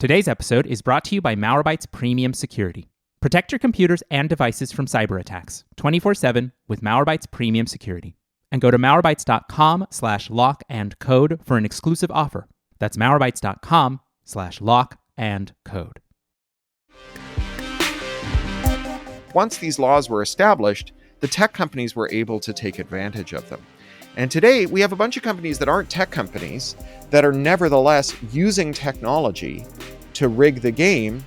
Today's episode is brought to you by Malwarebytes Premium Security. Protect your computers and devices from cyber attacks 24/7 with Malwarebytes Premium Security. And go to malwarebytes.com/lock and code for an exclusive offer. That's malwarebytes.com/lock and code. Once these laws were established, the tech companies were able to take advantage of them. And today, we have a bunch of companies that aren't tech companies that are nevertheless using technology to rig the game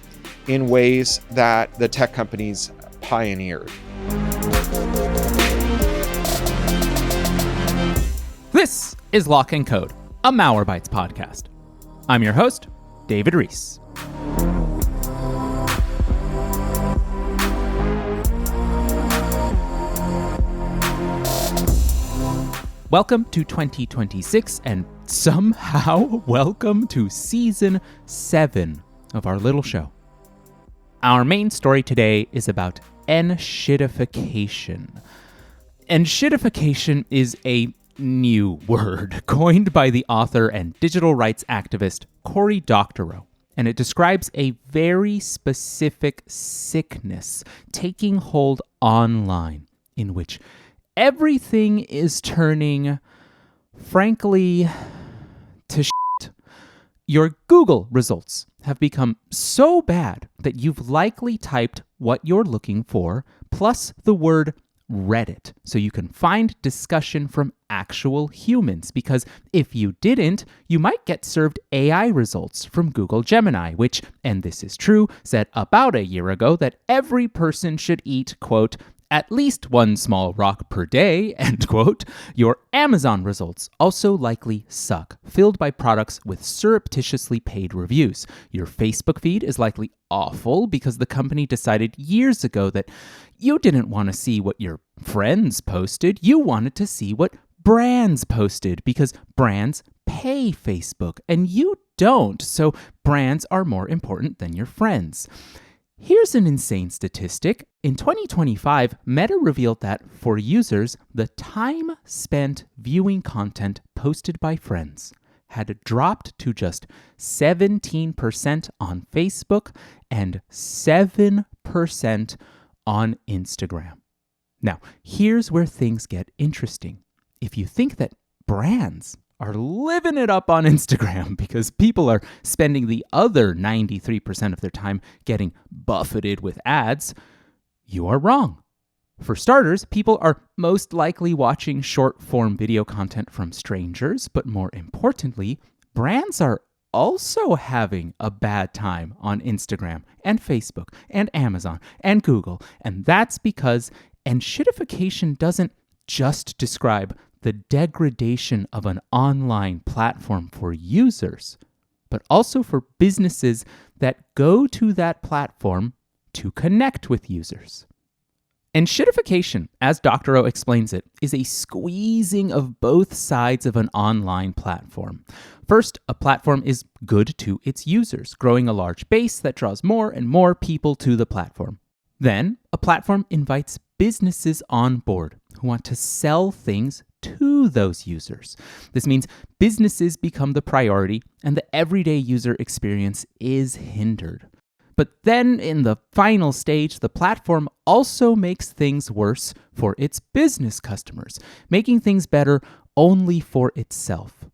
in ways that the tech companies pioneered. This is Lock and Code, a Malwarebytes podcast. I'm your host, David Ruiz. Welcome to 2026, and somehow welcome to Season 7 of our little show. Our main story today is about Enshittification. Enshittification is a new word coined by the author and digital rights activist Cory Doctorow, and it describes a very specific sickness taking hold online in which everything is turning, frankly, to shit. Your Google results have become so bad that you've likely typed what you're looking for plus the word Reddit so you can find discussion from actual humans, because if you didn't, you might get served AI results from Google Gemini, which, and this is true, said about a year ago that every person should eat, quote, at least one small rock per day, end quote. Your Amazon results also likely suck, filled by products with surreptitiously paid reviews. Your Facebook feed is likely awful because the company decided years ago that you didn't want to see what your friends posted. You wanted to see what brands posted because brands pay Facebook and you don't. So brands are more important than your friends. Here's an insane statistic. In 2025, Meta revealed that for users, the time spent viewing content posted by friends had dropped to just 17% on Facebook and 7% on Instagram. Now, here's where things get interesting. If you think that brands are living it up on Instagram because people are spending the other 93% of their time getting buffeted with ads, you are wrong. For starters, people are most likely watching short-form video content from strangers, but more importantly, brands are also having a bad time on Instagram and Facebook and Amazon and Google, and that's because Enshittification doesn't just describe the degradation of an online platform for users, but also for businesses that go to that platform to connect with users. Enshittification, as Doctorow explains it, is a squeezing of both sides of an online platform. First, a platform is good to its users, growing a large base that draws more and more people to the platform. Then, a platform invites businesses on board who want to sell things to those users. This means businesses become the priority and the everyday user experience is hindered. But then in the final stage, the platform also makes things worse for its business customers, making things better only for itself.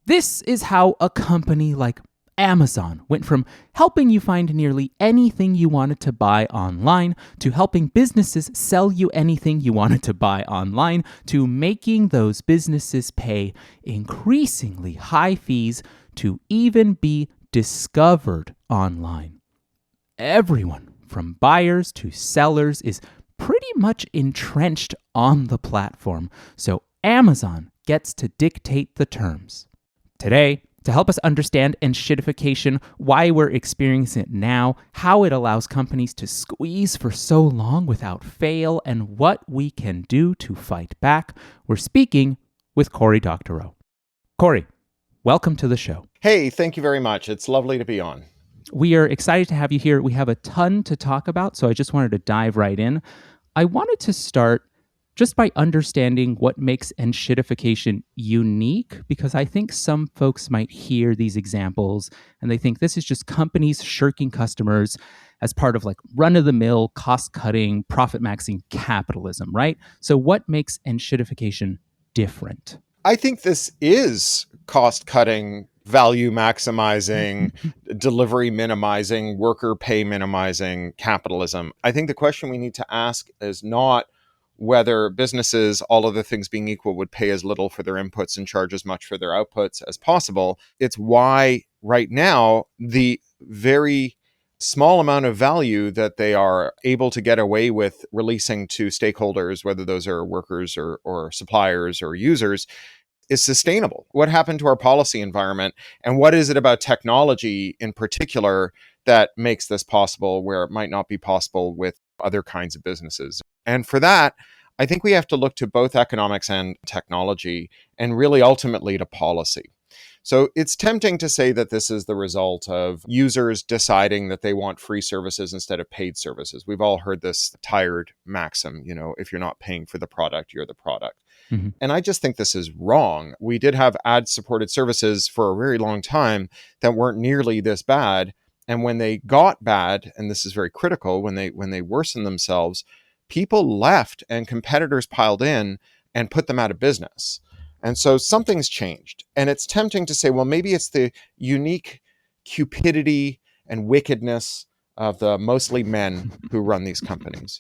This is how a company like Amazon went from helping you find nearly anything you wanted to buy online to helping businesses sell you anything you wanted to buy online to making those businesses pay increasingly high fees to even be discovered online. Everyone, from buyers to sellers, is pretty much entrenched on the platform, so Amazon gets to dictate the terms. Today, to help us understand Enshittification, why we're experiencing it now, how it allows companies to squeeze for so long without fail, and what we can do to fight back, we're speaking with Cory Doctorow. Cory, welcome to the show. Hey, thank you very much. It's lovely to be on. We are excited to have you here. We have a ton to talk about, so I just wanted to dive right in. I wanted to start just by understanding what makes enshittification unique, because I think some folks might hear these examples and they think this is just companies shirking customers as part of like run-of-the-mill, cost-cutting, profit-maxing capitalism, right? So what makes enshittification different? I think this is cost cutting, value maximizing, delivery minimizing, worker pay minimizing capitalism. I think the question we need to ask is not whether businesses, all other things being equal, would pay as little for their inputs and charge as much for their outputs as possible. It's why right now the very small amount of value that they are able to get away with releasing to stakeholders, whether those are workers or suppliers or users, is sustainable. What happened to our policy environment, and what is it about technology in particular that makes this possible where it might not be possible with other kinds of businesses? And for that, I think we have to look to both economics and technology, and really ultimately to policy. So it's tempting to say that this is the result of users deciding that they want free services instead of paid services. We've all heard this tired maxim, if you're not paying for the product, you're the product. Mm-hmm. And I just think this is wrong. We did have ad-supported services for a very long time that weren't nearly this bad. And when they got bad, and this is very critical, when they worsened themselves, people left and competitors piled in and put them out of business. And so something's changed. And it's tempting to say, well, maybe it's the unique cupidity and wickedness of the mostly men who run these companies.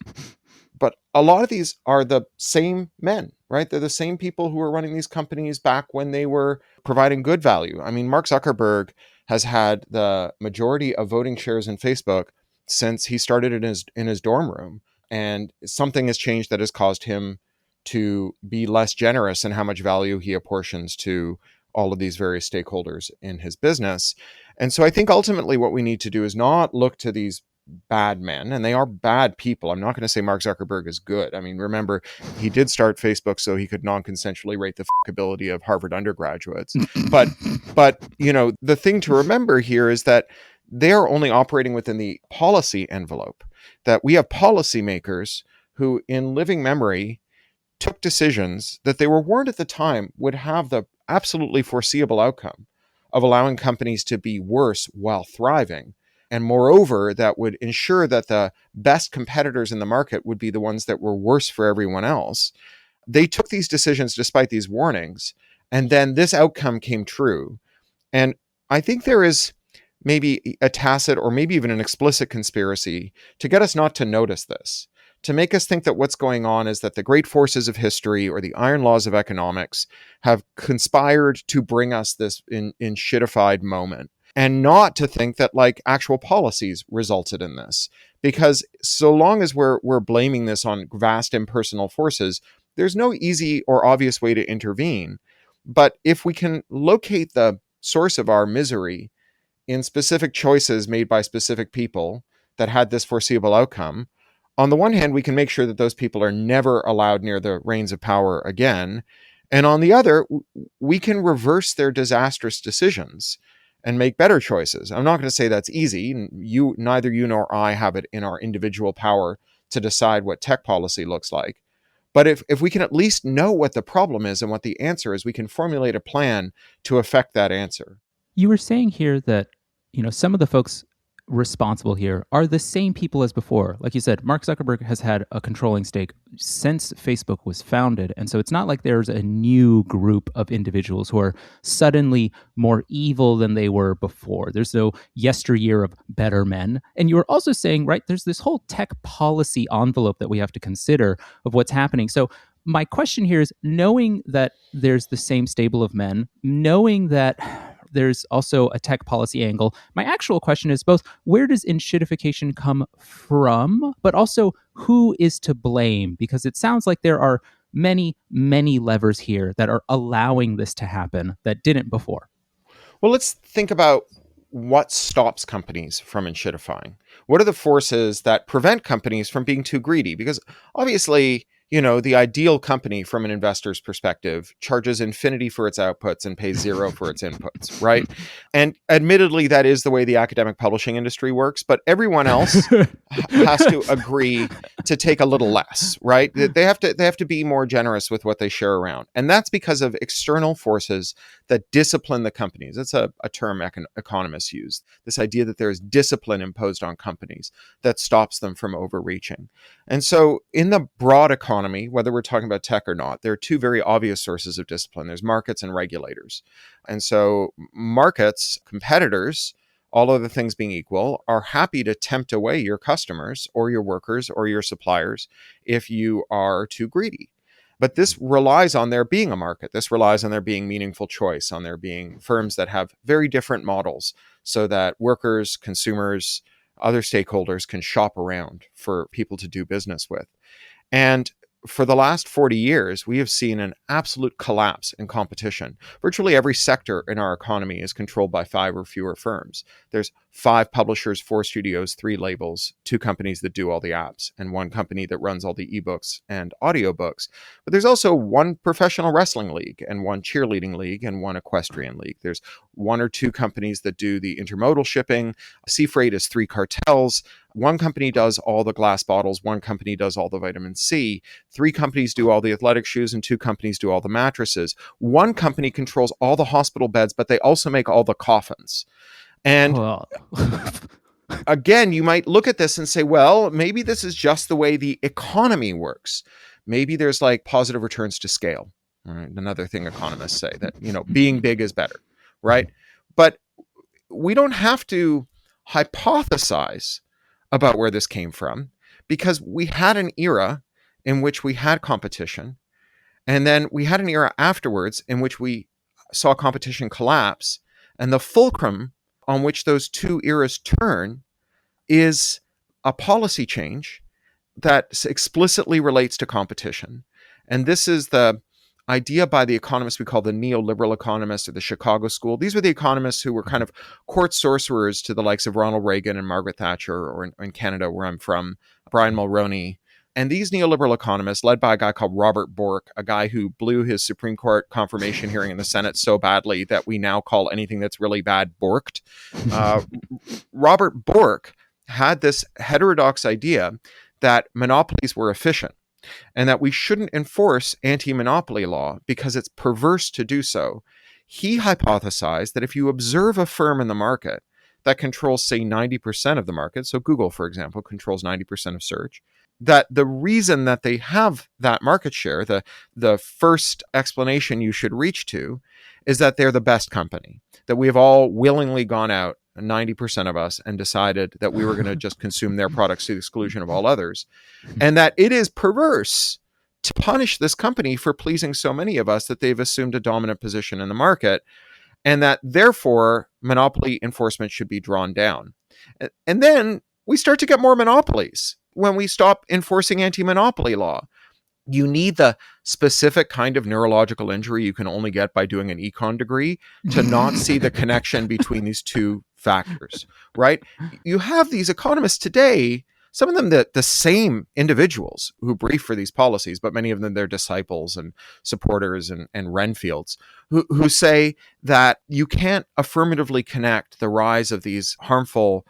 But a lot of these are the same men, right? They're the same people who were running these companies back when they were providing good value. I mean, Mark Zuckerberg has had the majority of voting shares in Facebook since he started in his dorm room. And something has changed that has caused him to be less generous in how much value he apportions to all of these various stakeholders in his business. And so I think ultimately what we need to do is not look to these bad men, and they are bad people. I'm not going to say Mark Zuckerberg is good. I mean, remember, he did start Facebook so he could non-consensually rate the fuckability of Harvard undergraduates. But the thing to remember here is that they're only operating within the policy envelope, that we have policymakers who, in living memory, took decisions that they were warned at the time would have the absolutely foreseeable outcome of allowing companies to be worse while thriving. And moreover, that would ensure that the best competitors in the market would be the ones that were worse for everyone else. They took these decisions despite these warnings, and then this outcome came true. And I think there is maybe a tacit or maybe even an explicit conspiracy to get us not to notice this, to make us think that what's going on is that the great forces of history or the iron laws of economics have conspired to bring us this enshittified moment. And not to think that like actual policies resulted in this, because so long as we're blaming this on vast impersonal forces, there's no easy or obvious way to intervene. But if we can locate the source of our misery in specific choices made by specific people that had this foreseeable outcome, on the one hand, we can make sure that those people are never allowed near the reins of power again. And on the other, we can reverse their disastrous decisions and make better choices. I'm not going to say that's easy. Neither you nor I have it in our individual power to decide what tech policy looks like. But if we can at least know what the problem is and what the answer is, we can formulate a plan to affect that answer. You were saying here that, some of the folks responsible here are the same people as before. Like you said, Mark Zuckerberg has had a controlling stake since Facebook was founded. And so it's not like there's a new group of individuals who are suddenly more evil than they were before. There's no yesteryear of better men. And you were also saying, right, there's this whole tech policy envelope that we have to consider of what's happening. So my question here is, knowing that there's the same stable of men, knowing that there's also a tech policy angle, my actual question is both, where does enshittification come from, but also who is to blame? Because it sounds like there are many, many levers here that are allowing this to happen that didn't before. Well, let's think about what stops companies from enshittifying. What are the forces that prevent companies from being too greedy? Because obviously, the ideal company from an investor's perspective charges infinity for its outputs and pays zero for its inputs, right? And admittedly, that is the way the academic publishing industry works, but everyone else has to agree to take a little less, right? They have to be more generous with what they share around. And that's because of external forces that discipline the companies. That's a term economists use. This idea that there is discipline imposed on companies that stops them from overreaching. And so in the broad economy, whether we're talking about tech or not, there are two very obvious sources of discipline. There's markets and regulators. And so markets, competitors, all other things being equal, are happy to tempt away your customers or your workers or your suppliers if you are too greedy. But this relies on there being a market. This relies on there being meaningful choice, on there being firms that have very different models so that workers, consumers, other stakeholders can shop around for people to do business with. And for the last 40 years, we have seen an absolute collapse in competition. Virtually every sector in our economy is controlled by 5 or fewer firms. There's 5 publishers, 4 studios, 3 labels, 2 companies that do all the apps, and 1 company that runs all the ebooks and audiobooks. But there's also 1 professional wrestling league and 1 cheerleading league and 1 equestrian league. There's 1 or 2 companies that do the intermodal shipping. Sea freight is 3 cartels. 1 company does all the glass bottles, 1 company does all the vitamin C, 3 companies do all the athletic shoes, and 2 companies do all the mattresses. 1 company controls all the hospital beds, but they also make all the coffins. And again, you might look at this and say, well, maybe this is just the way the economy works. Maybe there's like positive returns to scale. Right? Another thing economists say that, being big is better, right? But we don't have to hypothesize about where this came from, because we had an era in which we had competition, and then we had an era afterwards in which we saw competition collapse, and the fulcrum on which those 2 eras turn is a policy change that explicitly relates to competition. And this is the idea by the economists we call the neoliberal economists, or the Chicago School. These were the economists who were kind of court sorcerers to the likes of Ronald Reagan and Margaret Thatcher, or in Canada, where I'm from, Brian Mulroney. And these neoliberal economists, led by a guy called Robert Bork, a guy who blew his Supreme Court confirmation hearing in the Senate so badly that we now call anything that's really bad borked. Robert Bork had this heterodox idea that monopolies were efficient, and that we shouldn't enforce anti-monopoly law because it's perverse to do so. He hypothesized that if you observe a firm in the market that controls, say, 90% of the market, so Google, for example, controls 90% of search, that the reason that they have that market share, the first explanation you should reach to, is that they're the best company, that we have all willingly gone out, 90% of us, and decided that we were going to just consume their products to the exclusion of all others, and that it is perverse to punish this company for pleasing so many of us that they've assumed a dominant position in the market, and that therefore monopoly enforcement should be drawn down. And then we start to get more monopolies when we stop enforcing anti-monopoly law. You need the specific kind of neurological injury you can only get by doing an econ degree to not see the connection between these 2 factors, right? You have these economists today, some of them the same individuals who brief for these policies, but many of them their disciples and supporters and Renfields, who say that you can't affirmatively connect the rise of these harmful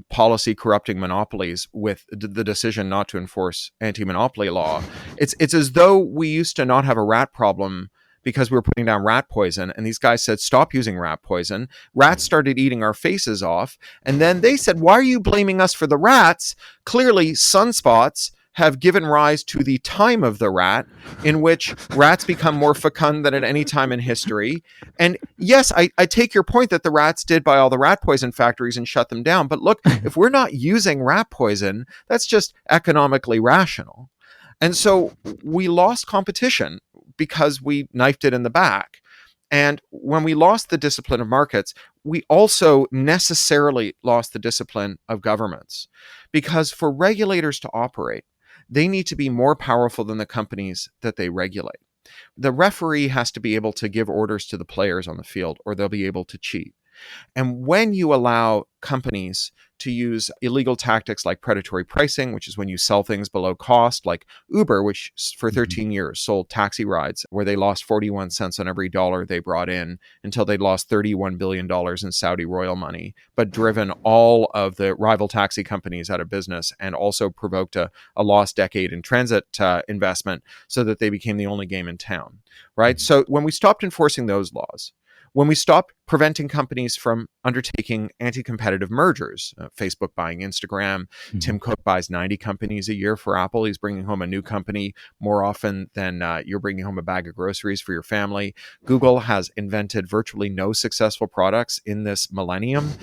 policy corrupting monopolies with the decision not to enforce anti-monopoly law. It's as though we used to not have a rat problem because we were putting down rat poison, and these guys said, stop using rat poison. Rats started eating our faces off, and then they said, why are you blaming us for the rats? Clearly, sunspots have given rise to the time of the rat, in which rats become more fecund than at any time in history. And yes, I take your point that the rats did buy all the rat poison factories and shut them down. But look, if we're not using rat poison, that's just economically rational. And so we lost competition because we knifed it in the back. And when we lost the discipline of markets, we also necessarily lost the discipline of governments. Because for regulators to operate, they need to be more powerful than the companies that they regulate. The referee has to be able to give orders to the players on the field, or they'll be able to cheat. And when you allow companies to use illegal tactics like predatory pricing, which is when you sell things below cost, like Uber, which for 13 years sold taxi rides where they lost 41 cents on every dollar they brought in until they lost $31 billion in Saudi royal money, but driven all of the rival taxi companies out of business and also provoked a lost decade in transit investment so that they became the only game in town, right? So when we stopped enforcing those laws, when we stopped preventing companies from undertaking anti-competitive mergers, Facebook buying Instagram, Tim Cook buys 90 companies a year for Apple. He's bringing home a new company more often than you're bringing home a bag of groceries for your family. Google has invented virtually no successful products in this millennium.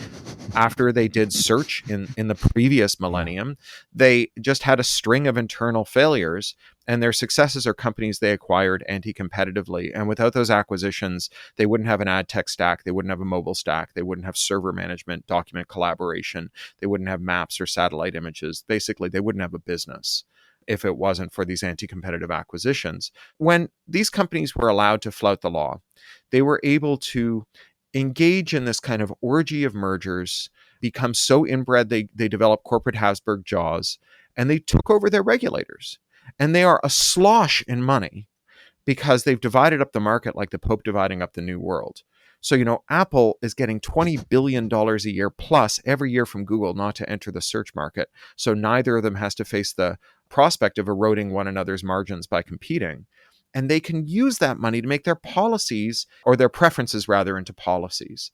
After they did search in the previous millennium, they just had a string of internal failures, and their successes are companies they acquired anti-competitively. And without those acquisitions, they wouldn't have an ad tech stack, they wouldn't have a mobile stack, they wouldn't have server management, document collaboration, they wouldn't have maps or satellite images. Basically, they wouldn't have a business if it wasn't for these anti-competitive acquisitions. When these companies were allowed to flout the law, they were able to engage in this kind of orgy of mergers, become so inbred they develop corporate Habsburg jaws, and they took over their regulators. And they are a slosh in money because they've divided up the market like the Pope dividing up the New World. So, Apple is getting $20 billion a year plus every year from Google not to enter the search market. So neither of them has to face the prospect of eroding one another's margins by competing. And they can use that money to make their policies, or their preferences rather, into policies.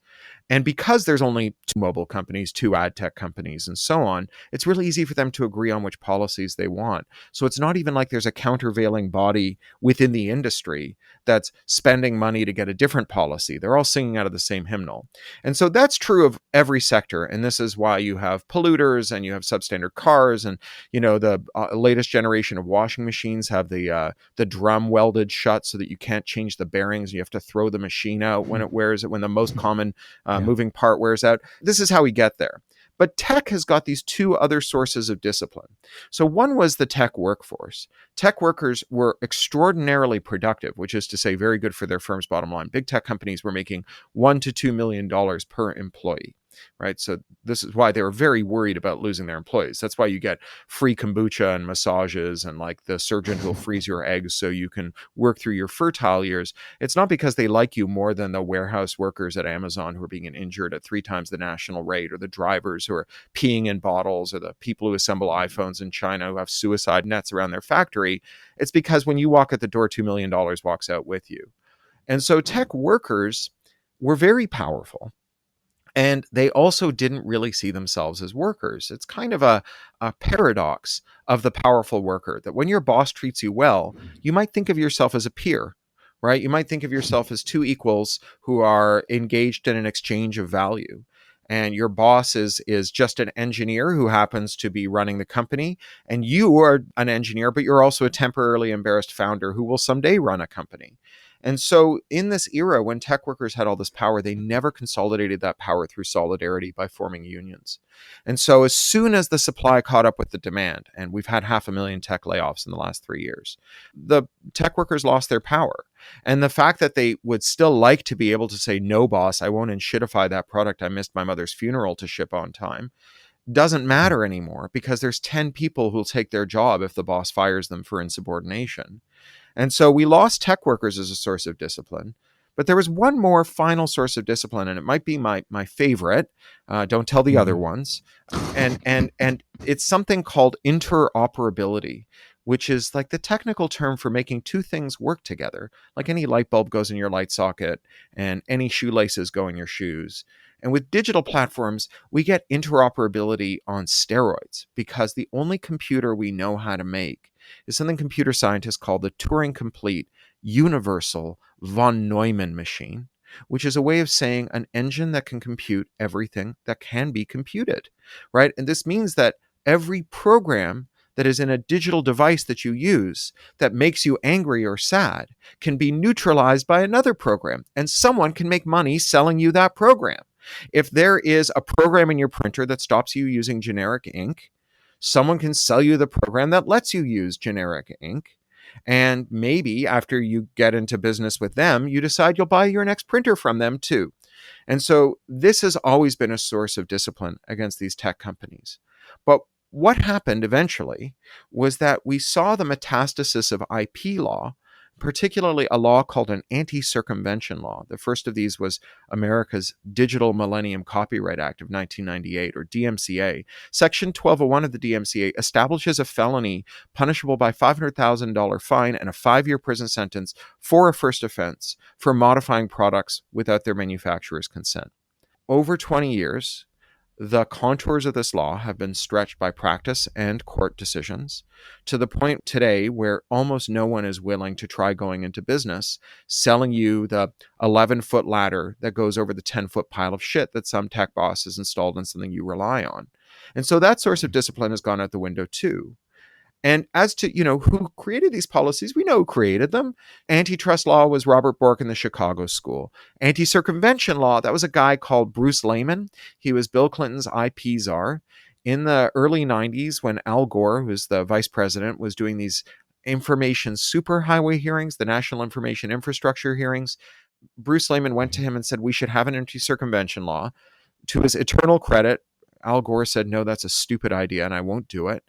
And because there's only two mobile companies, two ad tech companies, and so on, it's really easy for them to agree on which policies they want. So it's not even like there's a countervailing body within the industry that's spending money to get a different policy. They're all singing out of the same hymnal. And so that's true of every sector. And this is why you have polluters and you have substandard cars. And, the latest generation of washing machines have the drum welded shut so that you can't change the bearings. You have to throw the machine out when it wears it, when the most common moving part wears out. This is how we get there. But tech has got these two other sources of discipline. So one was the tech workforce. Tech workers were extraordinarily productive, which is to say very good for their firm's bottom line. Big tech companies were making $1 to $2 million per employee. Right. So this is why they were very worried about losing their employees. That's why you get free kombucha and massages and like the surgeon who'll freeze your eggs so you can work through your fertile years. It's not because they like you more than the warehouse workers at Amazon who are being injured at 3 times the national rate, or the drivers who are peeing in bottles, or the people who assemble iPhones in China who have suicide nets around their factory. It's because when you walk at the door, $2 million walks out with you. And so tech workers were very powerful. And they also didn't really see themselves as workers. It's kind of a paradox of the powerful worker, that when your boss treats you well, you might think of yourself as a peer, right? You might think of yourself as two equals who are engaged in an exchange of value. And your boss is just an engineer who happens to be running the company. And you are an engineer, but you're also a temporarily embarrassed founder who will someday run a company. And so in this era, when tech workers had all this power, they never consolidated that power through solidarity by forming unions. And so as soon as the supply caught up with the demand, and we've had 500,000 tech layoffs in the last 3 years, the tech workers lost their power. And the fact that they would still like to be able to say, no, boss, I won't enshittify that product I missed my mother's funeral to ship on time, doesn't matter anymore, because there's 10 people who'll take their job if the boss fires them for insubordination. And so we lost tech workers as a source of discipline. But there was one more final source of discipline, and it might be my favorite. Don't tell the other ones. And it's something called interoperability, which is like the technical term for making two things work together. Like any light bulb goes in your light socket and any shoelaces go in your shoes. And with digital platforms, we get interoperability on steroids, because the only computer we know how to make is something computer scientists call the Turing-complete universal von Neumann machine, which is a way of saying an engine that can compute everything that can be computed, right? And this means that every program that is in a digital device that you use that makes you angry or sad can be neutralized by another program, and someone can make money selling you that program. If there is a program in your printer that stops you using generic ink, someone can sell you the program that lets you use generic ink. And maybe after you get into business with them, you decide you'll buy your next printer from them too. And so this has always been a source of discipline against these tech companies. But what happened eventually was that we saw the metastasis of IP law, particularly a law called an anti-circumvention law. The first of these was America's Digital Millennium Copyright Act of 1998, or DMCA. Section 1201 of the DMCA establishes a felony punishable by $500,000 fine and a 5-year prison sentence for a first offense for modifying products without their manufacturer's consent. Over 20 years, the contours of this law have been stretched by practice and court decisions to the point today where almost no one is willing to try going into business selling you the 11-foot ladder that goes over the 10-foot pile of shit that some tech boss has installed in something you rely on. And so that source of discipline has gone out the window too. And as to, who created these policies, we know who created them. Antitrust law was Robert Bork in the Chicago School. Anti-circumvention law, that was a guy called Bruce Lehman. He was Bill Clinton's IP czar. In the early 90s, when Al Gore, who was the vice president, was doing these information superhighway hearings, the National Information Infrastructure hearings, Bruce Lehman went to him and said, we should have an anti-circumvention law. To his eternal credit, Al Gore said, no, that's a stupid idea and I won't do it.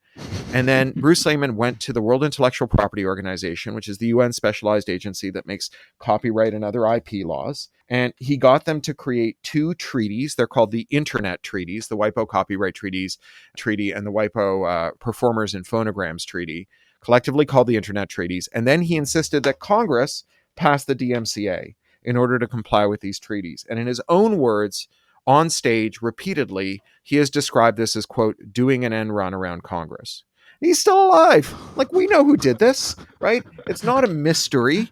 And then Bruce Lehman went to the World Intellectual Property Organization, which is the UN specialized agency that makes copyright and other IP laws. And he got them to create 2 treaties. They're called the Internet Treaties, the WIPO Copyright Treaty and the WIPO Performers and Phonograms Treaty, collectively called the Internet Treaties. And then he insisted that Congress pass the DMCA in order to comply with these treaties. And in his own words, on stage repeatedly, he has described this as, quote, doing an end run around Congress. He's still alive. Like, we know who did this, right? It's not a mystery,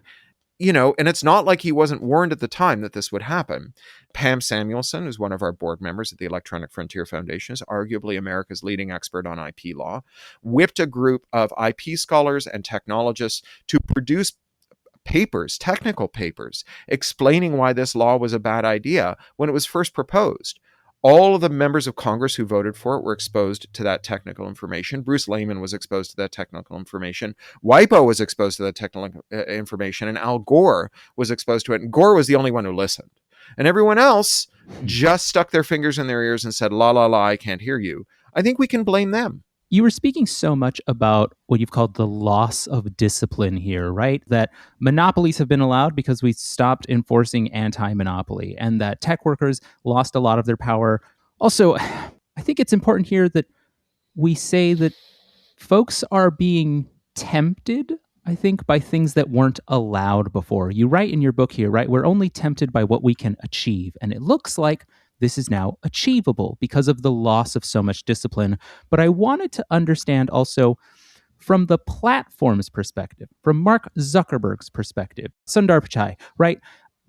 and it's not like he wasn't warned at the time that this would happen. Pam Samuelson, who's one of our board members at the Electronic Frontier Foundation, is arguably America's leading expert on IP law, whipped a group of IP scholars and technologists to produce technical papers, explaining why this law was a bad idea when it was first proposed. All of the members of Congress who voted for it were exposed to that technical information. Bruce Lehman was exposed to that technical information. WIPO was exposed to that technical information, and Al Gore was exposed to it. And Gore was the only one who listened. And everyone else just stuck their fingers in their ears and said, la, la, la, I can't hear you. I think we can blame them. You were speaking so much about what you've called the loss of discipline here, right? That monopolies have been allowed because we stopped enforcing anti-monopoly, and that tech workers lost a lot of their power. Also, I think it's important here that we say that folks are being tempted, I think, by things that weren't allowed before. You write in your book here, right? We're only tempted by what we can achieve. And it looks like this is now achievable because of the loss of so much discipline. But I wanted to understand also from the platform's perspective, from Mark Zuckerberg's perspective, Sundar Pichai, right?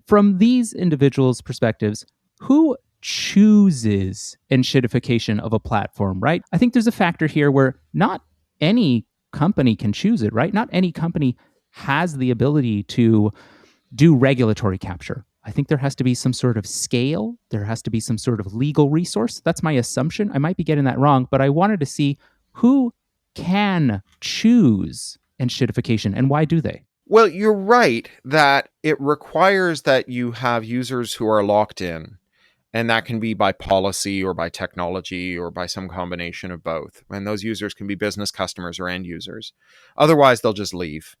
From these individuals' perspectives, who chooses enshittification of a platform, right? I think there's a factor here where not any company can choose it, right? Not any company has the ability to do regulatory capture. I think there has to be some sort of scale. There has to be some sort of legal resource. That's my assumption. I might be getting that wrong, but I wanted to see who can choose enshittification and why do they? Well, you're right that it requires that you have users who are locked in, and that can be by policy or by technology or by some combination of both. And those users can be business customers or end users. Otherwise, they'll just leave.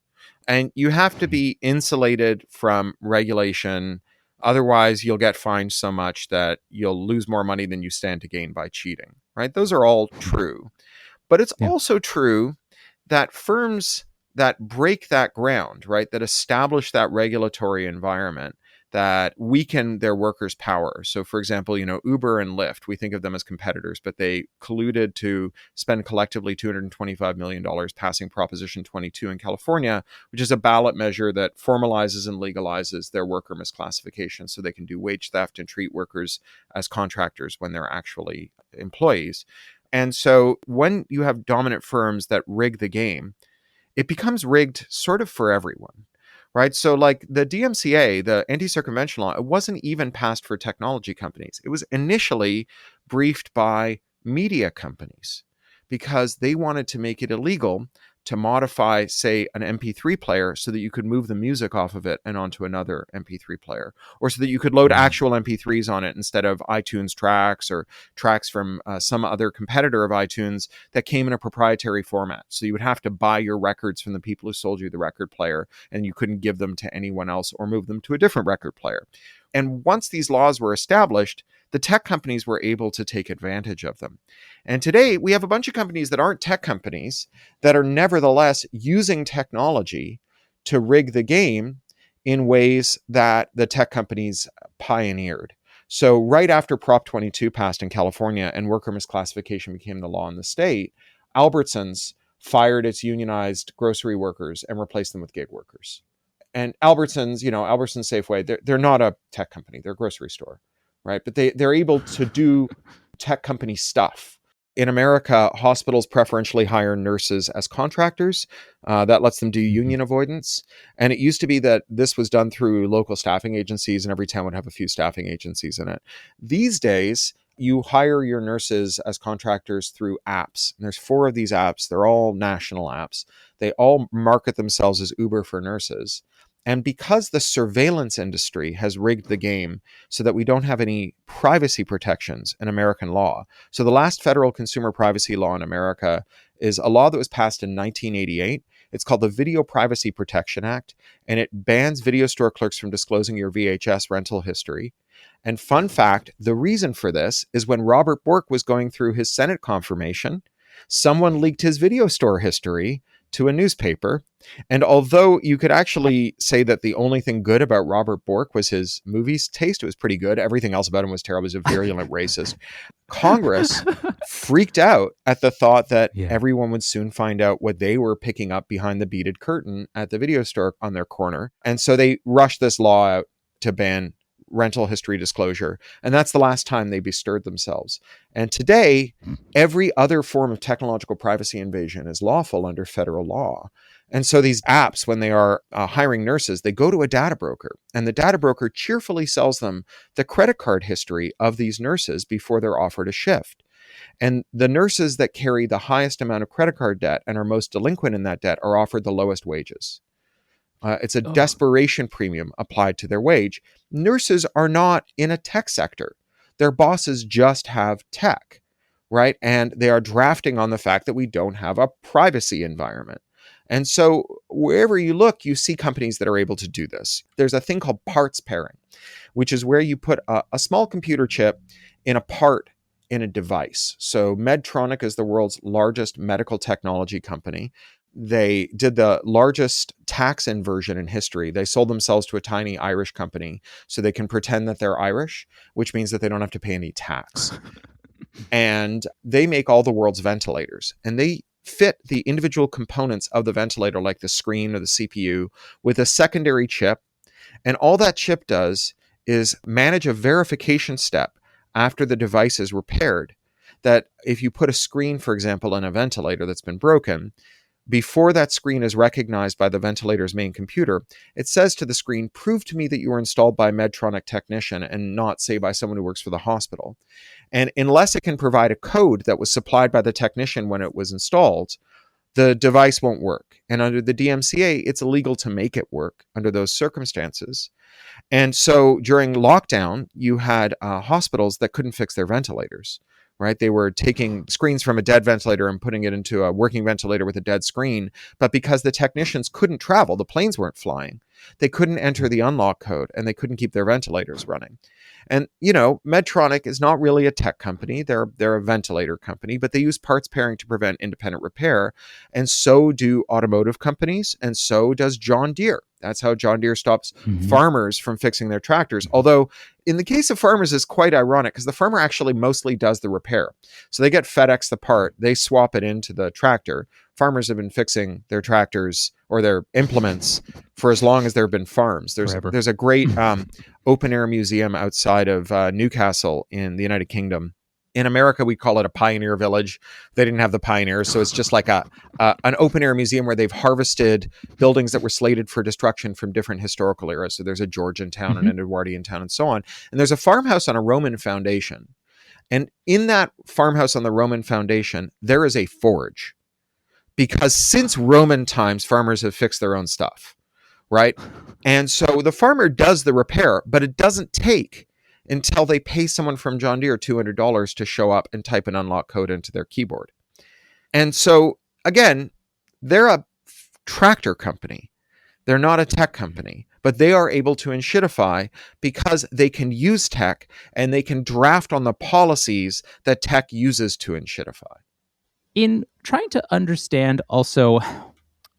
And you have to be insulated from regulation. Otherwise, you'll get fined so much that you'll lose more money than you stand to gain by cheating, right? Those are all true. But it's also true that firms that break that ground, right, that establish that regulatory environment, that weaken their workers' power. So, for example, Uber and Lyft, we think of them as competitors, but they colluded to spend collectively $225 million passing Proposition 22 in California, which is a ballot measure that formalizes and legalizes their worker misclassification so they can do wage theft and treat workers as contractors when they're actually employees. And so when you have dominant firms that rig the game, it becomes rigged sort of for everyone. Right. So like the DMCA, the anti-circumvention law, it wasn't even passed for technology companies. It was initially briefed by media companies because they wanted to make it illegal to modify, say, an MP3 player so that you could move the music off of it and onto another MP3 player, or so that you could load actual MP3s on it instead of iTunes tracks or tracks from some other competitor of iTunes that came in a proprietary format. So you would have to buy your records from the people who sold you the record player, and you couldn't give them to anyone else or move them to a different record player. And once these laws were established, the tech companies were able to take advantage of them. And today we have a bunch of companies that aren't tech companies that are nevertheless using technology to rig the game in ways that the tech companies pioneered. So right after Prop 22 passed in California and worker misclassification became the law in the state, Albertsons fired its unionized grocery workers and replaced them with gig workers. And Albertsons, Albertsons Safeway, they're not a tech company, they're a grocery store, right? But they're able to do tech company stuff. In America, hospitals preferentially hire nurses as contractors. That lets them do union avoidance. And it used to be that this was done through local staffing agencies, and every town would have a few staffing agencies in it. These days, you hire your nurses as contractors through apps. And there's 4 of these apps. They're all national apps. They all market themselves as Uber for nurses. And because the surveillance industry has rigged the game so that we don't have any privacy protections in American law. So the last federal consumer privacy law in America is a law that was passed in 1988. It's called the Video Privacy Protection Act, and it bans video store clerks from disclosing your VHS rental history. And fun fact, the reason for this is when Robert Bork was going through his Senate confirmation, someone leaked his video store history to a newspaper. And although you could actually say that the only thing good about Robert Bork was his movies taste, it was pretty good. Everything else about him was terrible. He was a virulent racist. Congress freaked out at the thought that everyone would soon find out what they were picking up behind the beaded curtain at the video store on their corner. And so they rushed this law out to ban rental history disclosure. And that's the last time they bestirred themselves. And today, every other form of technological privacy invasion is lawful under federal law. And so these apps, when they are hiring nurses, they go to a data broker, and the data broker cheerfully sells them the credit card history of these nurses before they're offered a shift. And the nurses that carry the highest amount of credit card debt and are most delinquent in that debt are offered the lowest wages. It's a desperation premium applied to their wage. Nurses are not in a tech sector. Their bosses just have tech, right? And they are drafting on the fact that we don't have a privacy environment. And so wherever you look, you see companies that are able to do this. There's a thing called parts pairing, which is where you put a small computer chip in a part in a device. So Medtronic is the world's largest medical technology company. They did the largest tax inversion in history. They sold themselves to a tiny Irish company so they can pretend that they're Irish, which means that they don't have to pay any tax. And they make all the world's ventilators, and they fit the individual components of the ventilator, like the screen or the CPU, with a secondary chip. And all that chip does is manage a verification step after the device is repaired, that if you put a screen, for example, in a ventilator that's been broken, before that screen is recognized by the ventilator's main computer, it says to the screen, prove to me that you were installed by a Medtronic technician and not, say, by someone who works for the hospital. And unless it can provide a code that was supplied by the technician when it was installed, the device won't work. And under the DMCA, it's illegal to make it work under those circumstances. And so during lockdown, you had hospitals that couldn't fix their ventilators. Right? They were taking screens from a dead ventilator and putting it into a working ventilator with a dead screen. But because the technicians couldn't travel, the planes weren't flying, they couldn't enter the unlock code, and they couldn't keep their ventilators running. And, Medtronic is not really a tech company. They're a ventilator company, but they use parts pairing to prevent independent repair. And so do automotive companies, and so does John Deere. That's how John Deere stops farmers from fixing their tractors. Although in the case of farmers, it's quite ironic because the farmer actually mostly does the repair. So they get FedEx the part, they swap it into the tractor. Farmers have been fixing their tractors or their implements for as long as there have been farms. There's a great open air museum outside of Newcastle in the United Kingdom. In America, we call it a pioneer village. They didn't have the pioneers, so it's just like an open air museum where they've harvested buildings that were slated for destruction from different historical eras. So there's a Georgian town and an Edwardian town and so on. And there's a farmhouse on a Roman foundation. And in that farmhouse on the Roman foundation, there is a forge. because since Roman times, farmers have fixed their own stuff, right? And so the farmer does the repair, but it doesn't take until they pay someone from John Deere $200 to show up and type an unlock code into their keyboard. And so, again, they're a tractor company. They're not a tech company, but they are able to enshittify because they can use tech and they can draft on the policies that tech uses to enshittify. In trying to understand also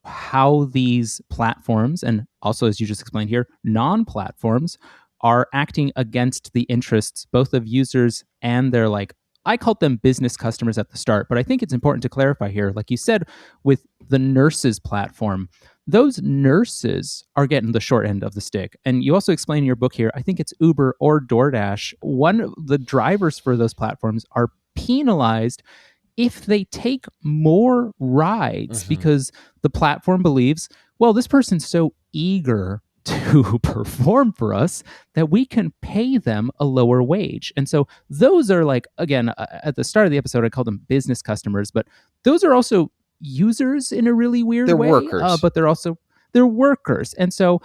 how these platforms, and also as you just explained here, non-platforms, are acting against the interests both of users and their, like, I called them business customers at the start, but I think it's important to clarify here. Like you said, with the nurses platform, those nurses are getting the short end of the stick. And you also explain in your book here, I think it's Uber or DoorDash, one of the drivers for those platforms are penalized if they take more rides because the platform believes, well, this person's so eager to perform for us that we can pay them a lower wage. And so those are, like, again, at the start of the episode, I called them business customers, but those are also users in a really weird They're way. workers. But they're workers. And so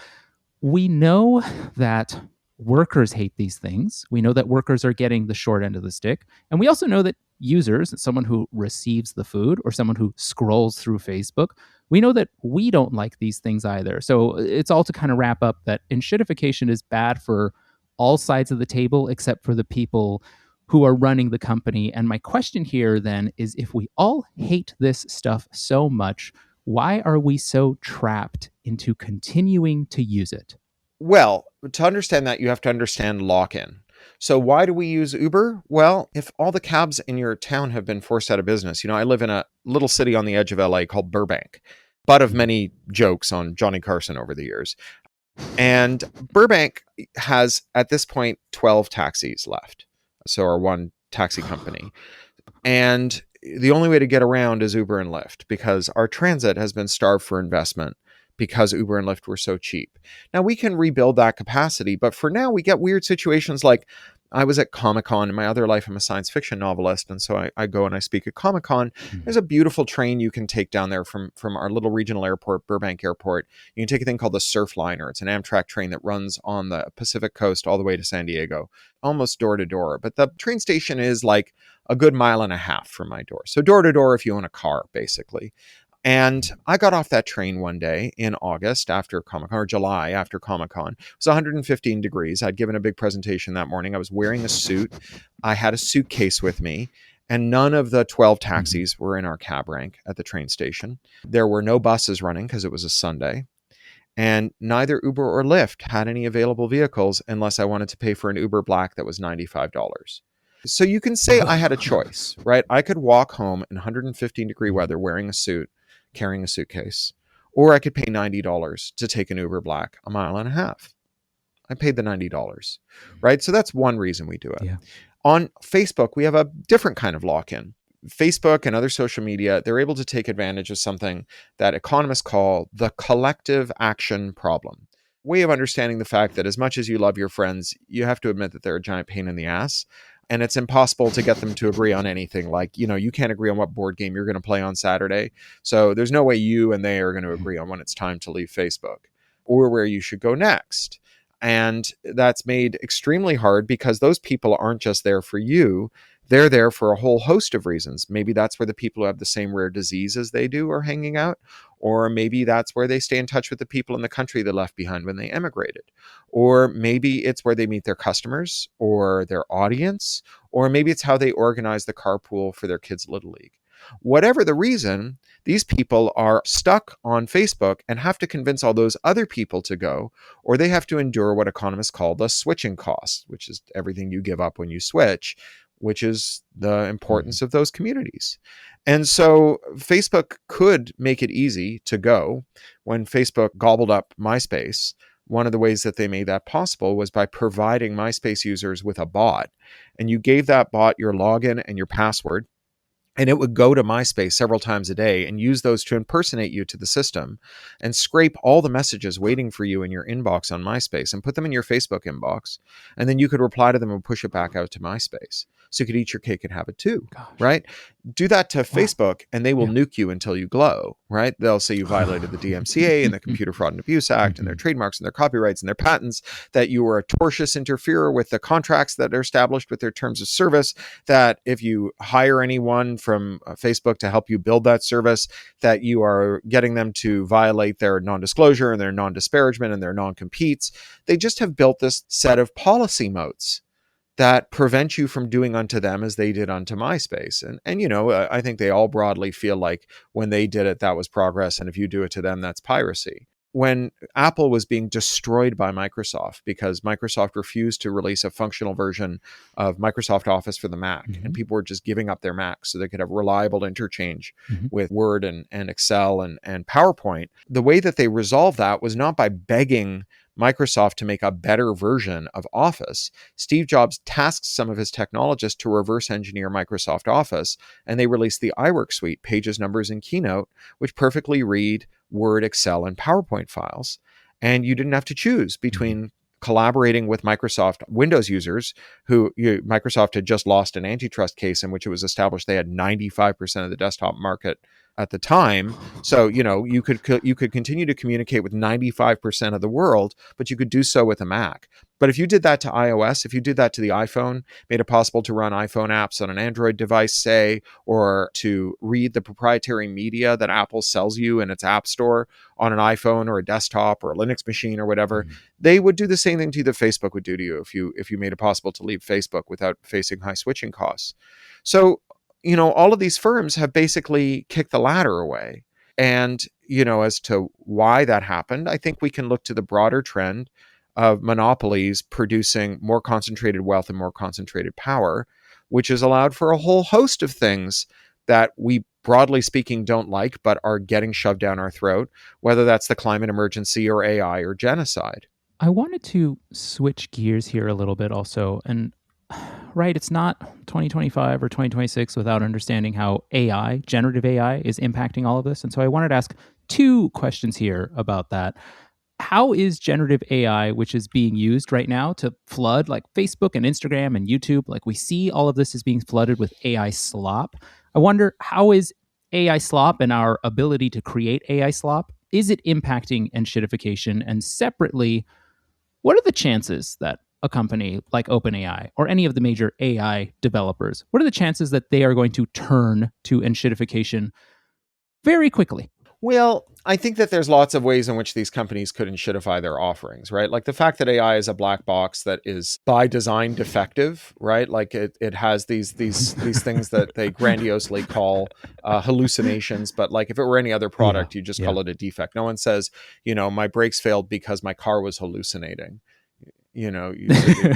we know that workers hate these things. We know that workers are getting the short end of the stick. And we also know that users, someone who receives the food or someone who scrolls through Facebook, we know that we don't like these things either. So it's all to kind of wrap up that enshittification is bad for all sides of the table except for the people who are running the company. And my question here then is, if we all hate this stuff so much, why are we so trapped into continuing to use it? Well, to understand that, you have to understand lock-in. So why do we use Uber? Well, if all the cabs in your town have been forced out of business, I live in a little city on the edge of LA called Burbank, butt of many jokes on Johnny Carson over the years. And Burbank has, at this point, 12 taxis left. So our one taxi company. And the only way to get around is Uber and Lyft because our transit has been starved for investment because Uber and Lyft were so cheap. Now we can rebuild that capacity, but for now we get weird situations like I was at Comic-Con. In my other life, I'm a science fiction novelist, and so I go and I speak at Comic-Con. There's a beautiful train you can take down there from our little regional airport, Burbank Airport. You can take a thing called the Surfliner. It's an Amtrak train that runs on the Pacific coast all the way to San Diego, almost door to door. But the train station is like a good mile and a half from my door. So door to door if you own a car, basically. And I got off that train one day in August after Comic-Con, or July after Comic-Con. It was 115 degrees. I'd given a big presentation that morning. I was wearing a suit. I had a suitcase with me, and none of the 12 taxis were in our cab rank at the train station. There were no buses running because it was a Sunday. And neither Uber or Lyft had any available vehicles unless I wanted to pay for an Uber Black that was $95. So you can say I had a choice, right? I could walk home in 115 degree weather wearing a suit, carrying a suitcase, or I could pay $90 to take an Uber Black a mile and a half. I paid the $90, right? So that's one reason we do it. Yeah. On Facebook, we have a different kind of lock-in. Facebook and other social media, they're able to take advantage of something that economists call the collective action problem. Way of understanding the fact that as much as you love your friends, you have to admit that they're a giant pain in the ass. And it's impossible to get them to agree on anything. Like, you can't agree on what board game you're going to play on Saturday. So there's no way you and they are going to agree on when it's time to leave Facebook or where you should go next. And that's made extremely hard because those people aren't just there for you. They're there for a whole host of reasons. Maybe that's where the people who have the same rare disease as they do are hanging out. Or maybe that's where they stay in touch with the people in the country they left behind when they emigrated. Or maybe it's where they meet their customers or their audience. Or maybe it's how they organize the carpool for their kids' Little League. Whatever the reason, these people are stuck on Facebook and have to convince all those other people to go, or they have to endure what economists call the switching costs, which is everything you give up when you switch, which is the importance of those communities. And so Facebook could make it easy to go. When Facebook gobbled up MySpace, one of the ways that they made that possible was by providing MySpace users with a bot. And you gave that bot your login and your password, and it would go to MySpace several times a day and use those to impersonate you to the system and scrape all the messages waiting for you in your inbox on MySpace and put them in your Facebook inbox. And then you could reply to them and push it back out to MySpace. so you could eat your cake and have it too, Gosh. right? Do that to Facebook and they will Yeah. nuke you until you glow, right? They'll say you violated the DMCA and the Computer Fraud and Abuse Act and their trademarks and their copyrights and their patents, that you were a tortious interferer with the contracts that are established with their terms of service, that if you hire anyone from Facebook to help you build that service, that you are getting them to violate their non-disclosure and their non-disparagement and their non-competes. They just have built this set of policy moats that prevent you from doing unto them as they did unto MySpace. And you know, I think they all broadly feel like when they did it, that was progress. And if you do it to them, that's piracy. When Apple was being destroyed by Microsoft because Microsoft refused to release a functional version of Microsoft Office for the Mac, and people were just giving up their Macs so they could have reliable interchange with Word and Excel and PowerPoint, the way that they resolved that was not by begging Microsoft to make a better version of Office. Steve Jobs tasked some of his technologists to reverse engineer Microsoft Office, and they released the iWork suite, Pages, Numbers, and Keynote, which perfectly read Word, Excel, and PowerPoint files. And you didn't have to choose between collaborating with Microsoft Windows users who Microsoft had just lost an antitrust case in which it was established they had 95% of the desktop market at the time. So, you know, you could continue to communicate with 95% of the world, but you could do so with a Mac. But if you did that to iOS, if you did that to the iPhone, made it possible to run iPhone apps on an Android device, say, or to read the proprietary media that Apple sells you in its app store on an iPhone or a desktop or a Linux machine or whatever, they would do the same thing to you that Facebook would do to you if you made it possible to leave Facebook without facing high switching costs. So, you know, all of these firms have basically kicked the ladder away. And, you know, as to why that happened, I think we can look to the broader trend of monopolies producing more concentrated wealth and more concentrated power, which has allowed for a whole host of things that we, broadly speaking, don't like, but are getting shoved down our throat, whether that's the climate emergency or AI or genocide. I wanted to switch gears here a little bit also. And right, it's not 2025 or 2026 without understanding how AI, generative AI, is impacting all of this. And so I wanted to ask two questions here about that. How is generative AI, which is being used right now to flood like Facebook and Instagram and YouTube, like we see all of this is being flooded with AI slop. I wonder, how is AI slop and our ability to create AI slop, is it impacting Enshittification? And separately, what are the chances that a company like OpenAI or any of the major AI developers, what are the chances that they are going to turn to Enshittification very quickly? Well, I think that there's lots of ways in which these companies could enshittify their offerings, right? Like the fact that AI is a black box that is by design defective, right? Like it has these things that they grandiosely call hallucinations, but like if it were any other product, you just call it a defect. No one says, you know, my brakes failed because my car was hallucinating. You know,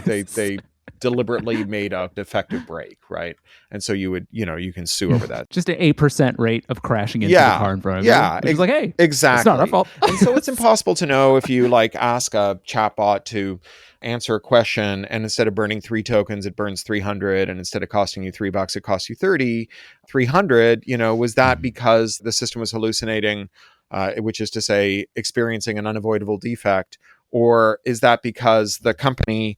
they deliberately made a defective brake, right? And so you would, you know, you can sue over that. Just an 8% rate of crashing into the car in front of you. It's like, hey, exactly. It's not our fault. And so it's impossible to know if you like ask a chatbot to answer a question and instead of burning 3 tokens, it burns 300. And instead of costing you $3, it costs you 300, you know, was that because the system was hallucinating, which is to say experiencing an unavoidable defect? Or is that because the company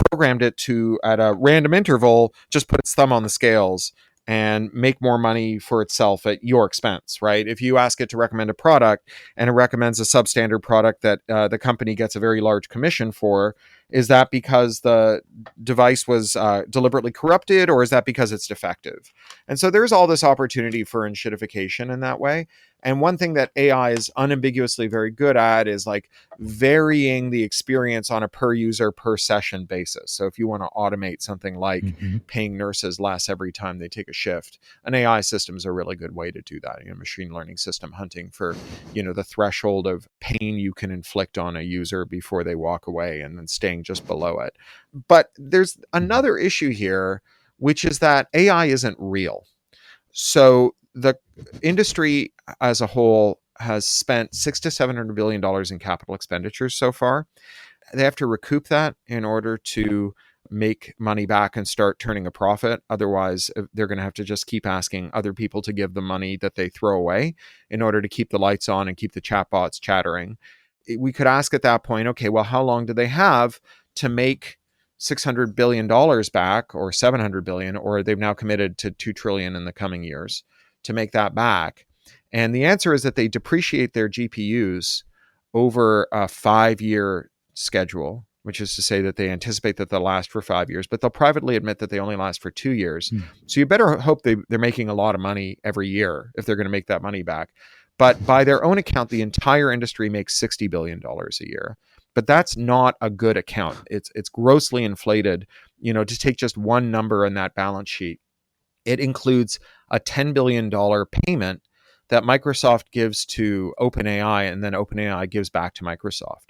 programmed it to, at a random interval, just put its thumb on the scales and make more money for itself at your expense, right? If you ask it to recommend a product and it recommends a substandard product that the company gets a very large commission for, is that because the device was deliberately corrupted, or is that because it's defective? And so there's all this opportunity for enshittification in that way. And one thing that AI is unambiguously very good at is like varying the experience on a per user, per session basis. So if you want to automate something like paying nurses less every time they take a shift, an AI system is a really good way to do that. You know, machine learning system hunting for, you know, the threshold of pain you can inflict on a user before they walk away and then staying just below it. But there's another issue here, which is that AI isn't real. So the industry as a whole has spent $600 to $700 billion in capital expenditures so far. They have to recoup that in order to make money back and start turning a profit. Otherwise, they're going to have to just keep asking other people to give them money that they throw away in order to keep the lights on and keep the chatbots chattering. We could ask at that point, okay, well, how long do they have to make $600 billion back, or $700 billion, or they've now committed to $2 trillion in the coming years to make that back. And the answer is that they depreciate their GPUs over a 5-year schedule, which is to say that they anticipate that they'll last for 5 years, but they'll privately admit that they only last for 2 years. So you better hope they're making a lot of money every year if they're going to make that money back. But by their own account, the entire industry makes $60 billion a year. But that's not a good account. It's grossly inflated. To take just one number in that balance sheet, it includes a $10 billion payment that Microsoft gives to OpenAI, and then OpenAI gives back to Microsoft.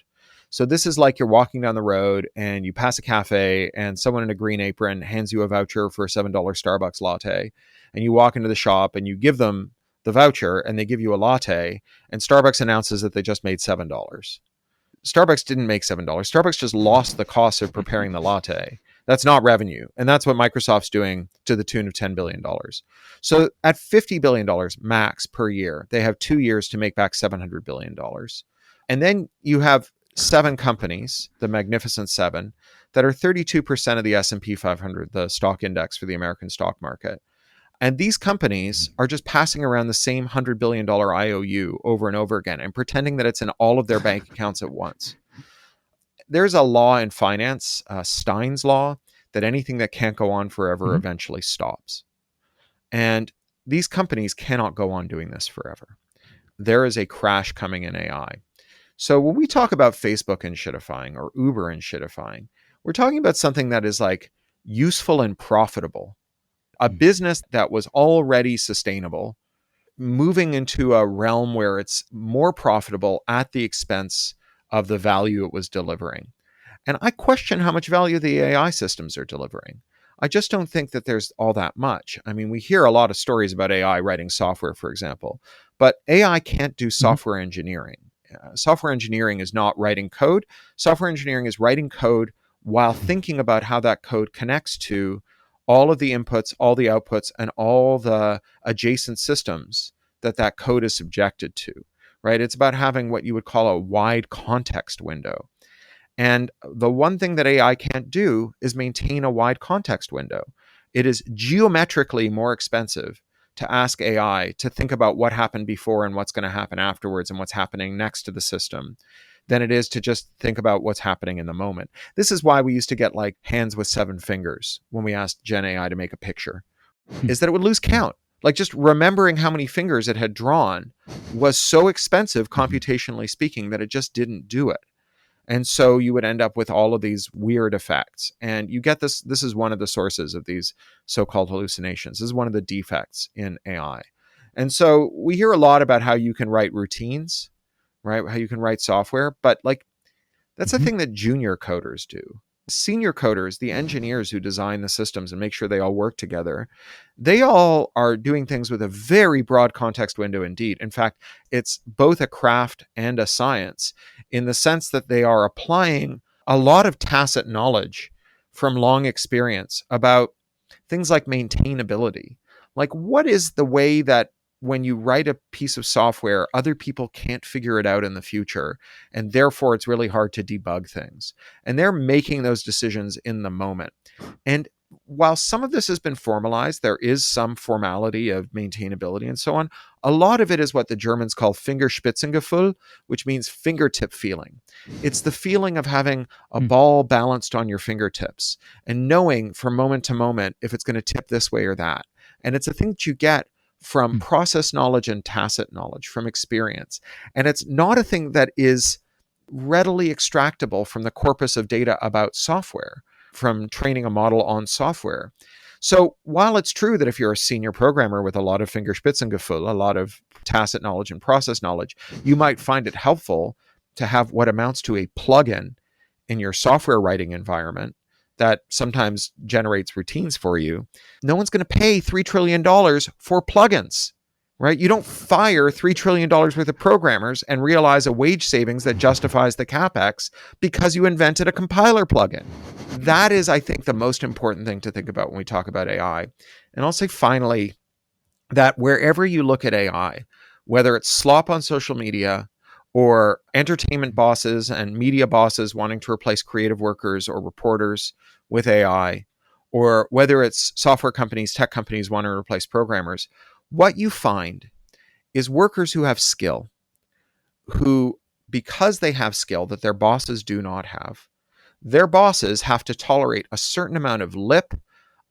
So this is like you're walking down the road and you pass a cafe and someone in a green apron hands you a voucher for a $7 Starbucks latte. And you walk into the shop and you give them the voucher and they give you a latte, and Starbucks announces that they just made $7. Starbucks didn't make $7. Starbucks just lost the cost of preparing the latte. That's not revenue. And that's what Microsoft's doing to the tune of $10 billion. So at $50 billion max per year, they have 2 years to make back $700 billion. And then you have 7 companies, the Magnificent Seven, that are 32% of the S&P 500, the stock index for the American stock market. And these companies are just passing around the same $100 billion IOU over and over again and pretending that it's in all of their bank accounts at once. There's a law in finance, Stein's law, that anything that can't go on forever eventually stops. And these companies cannot go on doing this forever. There is a crash coming in AI. So when we talk about Facebook enshittifying or Uber enshittifying, we're talking about something that is like useful and profitable. A business that was already sustainable, moving into a realm where it's more profitable at the expense of the value it was delivering. And I question how much value the AI systems are delivering. I just don't think that there's all that much. I mean, we hear a lot of stories about AI writing software, for example, but AI can't do software engineering. Software engineering is not writing code. Software engineering is writing code while thinking about how that code connects to all of the inputs, all the outputs, and all the adjacent systems that code is subjected to, right? It's about having what you would call a wide context window. And the one thing that AI can't do is maintain a wide context window. It is geometrically more expensive to ask AI to think about what happened before and what's going to happen afterwards and what's happening next to the system than it is to just think about what's happening in the moment. This is why we used to get like hands with 7 fingers when we asked Gen AI to make a picture, is that it would lose count. Like just remembering how many fingers it had drawn was so expensive, computationally speaking, that it just didn't do it. And so you would end up with all of these weird effects. And you get this is one of the sources of these so-called hallucinations. This is one of the defects in AI. And so we hear a lot about how you can write routines, right? How you can write software, but like that's a thing that junior coders do. Senior coders, the engineers who design the systems and make sure they all work together, they all are doing things with a very broad context window indeed. In fact, it's both a craft and a science in the sense that they are applying a lot of tacit knowledge from long experience about things like maintainability. Like, what is the way that when you write a piece of software, other people can't figure it out in the future, and therefore it's really hard to debug things. And they're making those decisions in the moment. And while some of this has been formalized, there is some formality of maintainability and so on. A lot of it is what the Germans call Fingerspitzengefühl, which means fingertip feeling. It's the feeling of having a ball balanced on your fingertips and knowing from moment to moment if it's going to tip this way or that. And it's a thing that you get from process knowledge and tacit knowledge, from experience. And it's not a thing that is readily extractable from the corpus of data about software, from training a model on software. So while it's true that if you're a senior programmer with a lot of Fingerspitzengefühl, a lot of tacit knowledge and process knowledge, you might find it helpful to have what amounts to a plugin in your software writing environment that sometimes generates routines for you. No one's going to pay $3 trillion for plugins, right? You don't fire $3 trillion worth of programmers and realize a wage savings that justifies the CapEx because you invented a compiler plugin. That is, I think, the most important thing to think about when we talk about AI. And I'll say finally that wherever you look at AI, whether it's slop on social media or entertainment bosses and media bosses wanting to replace creative workers or reporters, with AI, or whether it's software companies, tech companies want to replace programmers, what you find is workers who have skill, who, because they have skill that their bosses do not have, their bosses have to tolerate a certain amount of lip,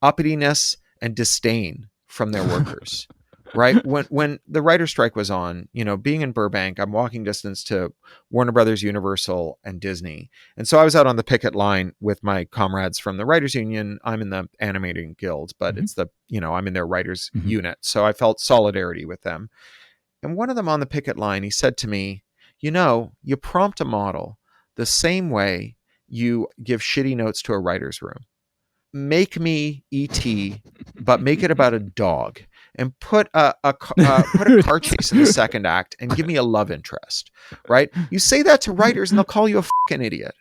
uppityness, and disdain from their workers. Right? When the writer strike was on, being in Burbank, I'm walking distance to Warner Brothers, Universal, and Disney. And so I was out on the picket line with my comrades from the Writers Union. I'm in the animating guild, but it's I'm in their writers unit. So I felt solidarity with them. And one of them on the picket line, he said to me, you prompt a model the same way you give shitty notes to a writer's room. Make me E.T., but make it about a dog, and put a car chase in the second act and give me a love interest, right? You say that to writers and they'll call you a fucking idiot.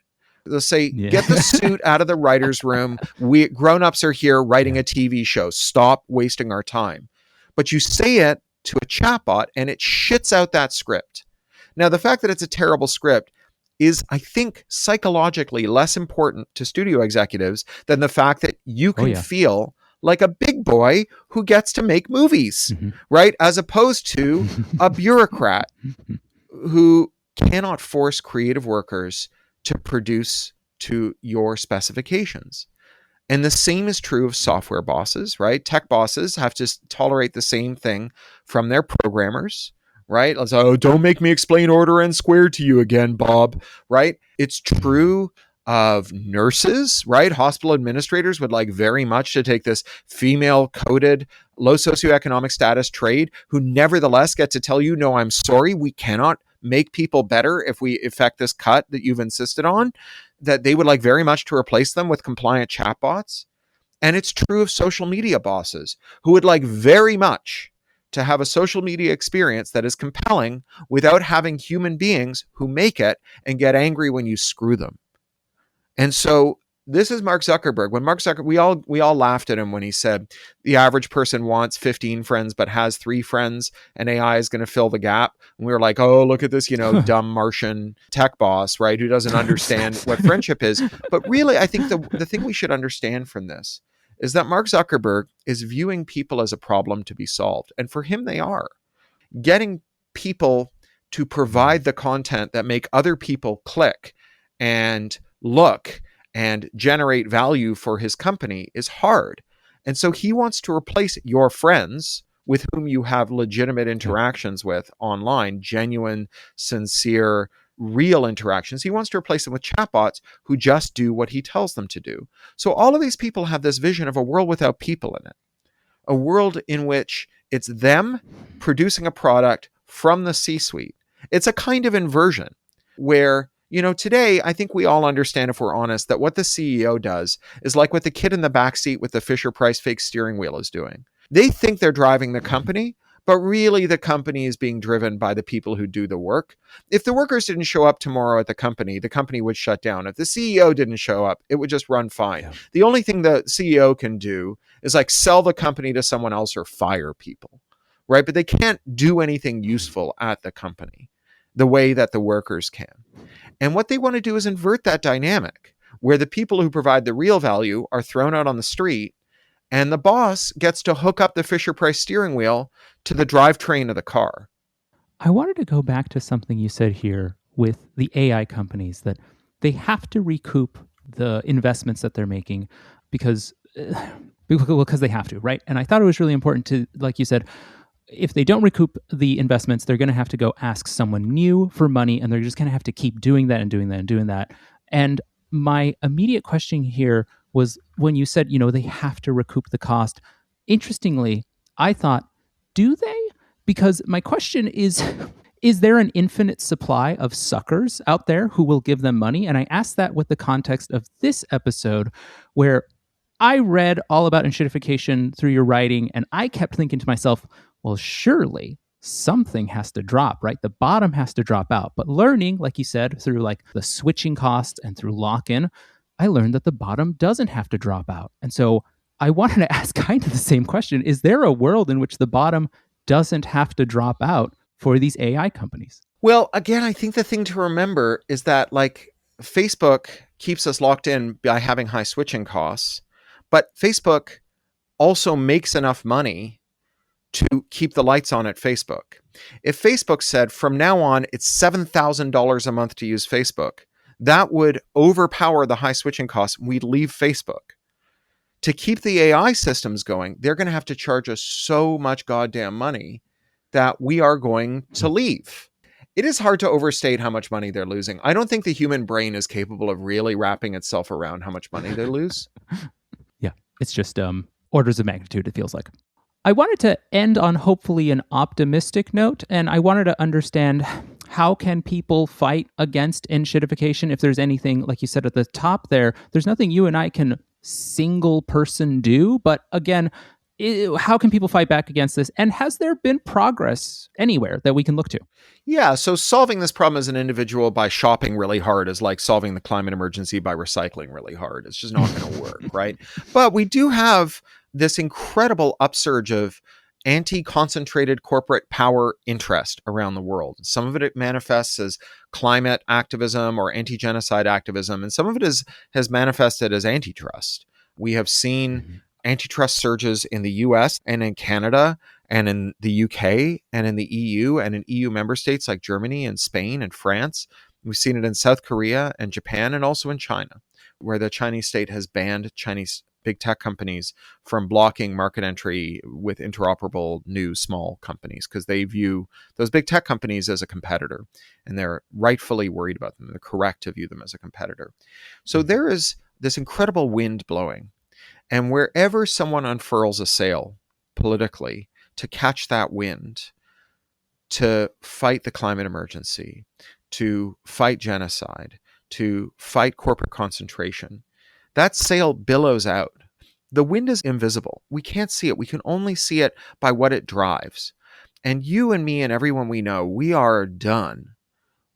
They'll say, get the suit out of the writer's room. We grown-ups are here writing a TV show. Stop wasting our time. But you say it to a chatbot and it shits out that script. Now, the fact that it's a terrible script is, I think, psychologically less important to studio executives than the fact that you can feel like a big boy who gets to make movies, right? As opposed to a bureaucrat who cannot force creative workers to produce to your specifications. And the same is true of software bosses, right? Tech bosses have to tolerate the same thing from their programmers, right? So, don't make me explain order n squared to you again, Bob, right? It's true of nurses, right? Hospital administrators would like very much to take this female-coded, low socioeconomic status trade who nevertheless get to tell you, no, I'm sorry, we cannot make people better if we effect this cut that you've insisted on, that they would like very much to replace them with compliant chatbots. And it's true of social media bosses who would like very much to have a social media experience that is compelling without having human beings who make it and get angry when you screw them. And so this is Mark Zuckerberg. When Mark Zuckerberg, we all laughed at him when he said the average person wants 15 friends but has 3 friends and AI is going to fill the gap. And we were like, oh, look at this, dumb Martian tech boss, right, who doesn't understand what friendship is. But really, I think the thing we should understand from this is that Mark Zuckerberg is viewing people as a problem to be solved. And for him, they are. Getting people to provide the content that make other people click and look and generate value for his company is hard. And so he wants to replace your friends with whom you have legitimate interactions with online, genuine, sincere, real interactions. He wants to replace them with chatbots who just do what he tells them to do. So all of these people have this vision of a world without people in it, a world in which it's them producing a product from the C-suite. It's a kind of inversion where, today, I think we all understand, if we're honest, that what the CEO does is like what the kid in the backseat with the Fisher-Price fake steering wheel is doing. They think they're driving the company, but really the company is being driven by the people who do the work. If the workers didn't show up tomorrow at the company would shut down. If the CEO didn't show up, it would just run fine. Yeah. The only thing the CEO can do is like sell the company to someone else or fire people, right? But they can't do anything useful at the company the way that the workers can. And what they want to do is invert that dynamic where the people who provide the real value are thrown out on the street and the boss gets to hook up the Fisher-Price steering wheel to the drivetrain of the car. I wanted to go back to something you said here with the AI companies, that they have to recoup the investments that they're making because they have to, right? And I thought it was really important to, like you said, if they don't recoup the investments, they're going to have to go ask someone new for money, and they're just going to have to keep doing that and doing that and doing that. And my immediate question here was when you said, they have to recoup the cost. Interestingly, I thought, do they? Because my question is there an infinite supply of suckers out there who will give them money? And I asked that with the context of this episode, where I read all about enshittification through your writing, and I kept thinking to myself, well, surely something has to drop, right? The bottom has to drop out. But learning, like you said, through like the switching costs and through lock-in, I learned that the bottom doesn't have to drop out. And so I wanted to ask kind of the same question. Is there a world in which the bottom doesn't have to drop out for these AI companies? Well, again, I think the thing to remember is that like Facebook keeps us locked in by having high switching costs, but Facebook also makes enough money to keep the lights on at Facebook. If Facebook said from now on it's $7,000 a month to use Facebook, that would overpower the high switching costs. We'd leave Facebook. To keep the AI systems going, they're going to have to charge us so much goddamn money that we are going to leave. It is hard to overstate how much money they're losing. I don't think the human brain is capable of really wrapping itself around how much money they lose. Yeah, it's just orders of magnitude, it feels like. I wanted to end on hopefully an optimistic note, and I wanted to understand how can people fight against enshittification if there's anything, like you said at the top there's nothing you and I can single person do, but again, how can people fight back against this? And has there been progress anywhere that we can look to? Yeah, so solving this problem as an individual by shopping really hard is like solving the climate emergency by recycling really hard. It's just not going to work, right? But we do have this incredible upsurge of anti-concentrated corporate power interest around the world. Some of it manifests as climate activism or anti-genocide activism, and some of it has manifested as antitrust. We have seen antitrust surges in the US and in Canada and in the UK and in the EU and in EU member states like Germany and Spain and France. We've seen it in South Korea and Japan and also in China, where the Chinese state has banned Chinese big tech companies from blocking market entry with interoperable new small companies because they view those big tech companies as a competitor, and they're rightfully worried about them. They're correct to view them as a competitor. So there is this incredible wind blowing, and wherever someone unfurls a sail politically to catch that wind, to fight the climate emergency, to fight genocide, to fight corporate concentration, that sail billows out. The wind is invisible. We can't see it. We can only see it by what it drives. And you and me and everyone we know, we are done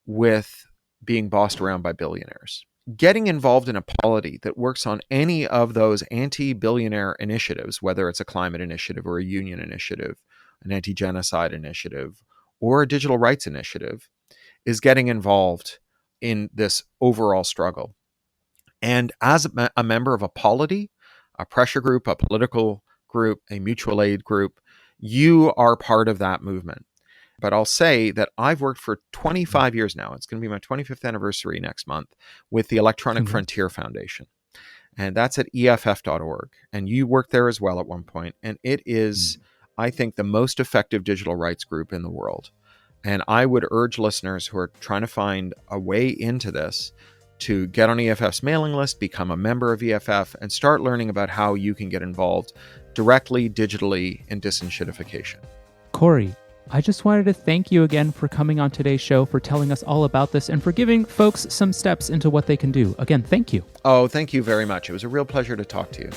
with being bossed around by billionaires. Getting involved in a polity that works on any of those anti-billionaire initiatives, whether it's a climate initiative or a union initiative, an anti-genocide initiative, or a digital rights initiative, is getting involved in this overall struggle. And as a member of a polity, a pressure group, a political group, a mutual aid group, you are part of that movement. But I'll say that I've worked for 25 years now. It's going to be my 25th anniversary next month with the Electronic Frontier Foundation. And that's at EFF.org. And you worked there as well at one point. And it is, I think, the most effective digital rights group in the world. And I would urge listeners who are trying to find a way into this to get on EFF's mailing list, become a member of EFF, and start learning about how you can get involved directly, digitally, in disenshittification. Cory, I just wanted to thank you again for coming on today's show, for telling us all about this, and for giving folks some steps into what they can do. Again, thank you. Oh, thank you very much. It was a real pleasure to talk to you.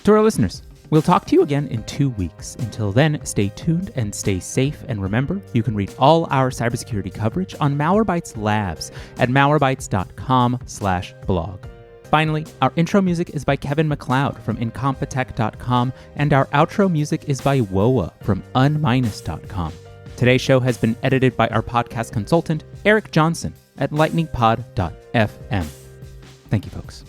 To our listeners, we'll talk to you again in 2 weeks. Until then, stay tuned and stay safe. And remember, you can read all our cybersecurity coverage on Malwarebytes Labs at malwarebytes.com/blog. Finally, our intro music is by Kevin MacLeod from incompetech.com, and our outro music is by Woa from unminus.com. Today's show has been edited by our podcast consultant, Eric Johnson, at lightningpod.fm. Thank you, folks.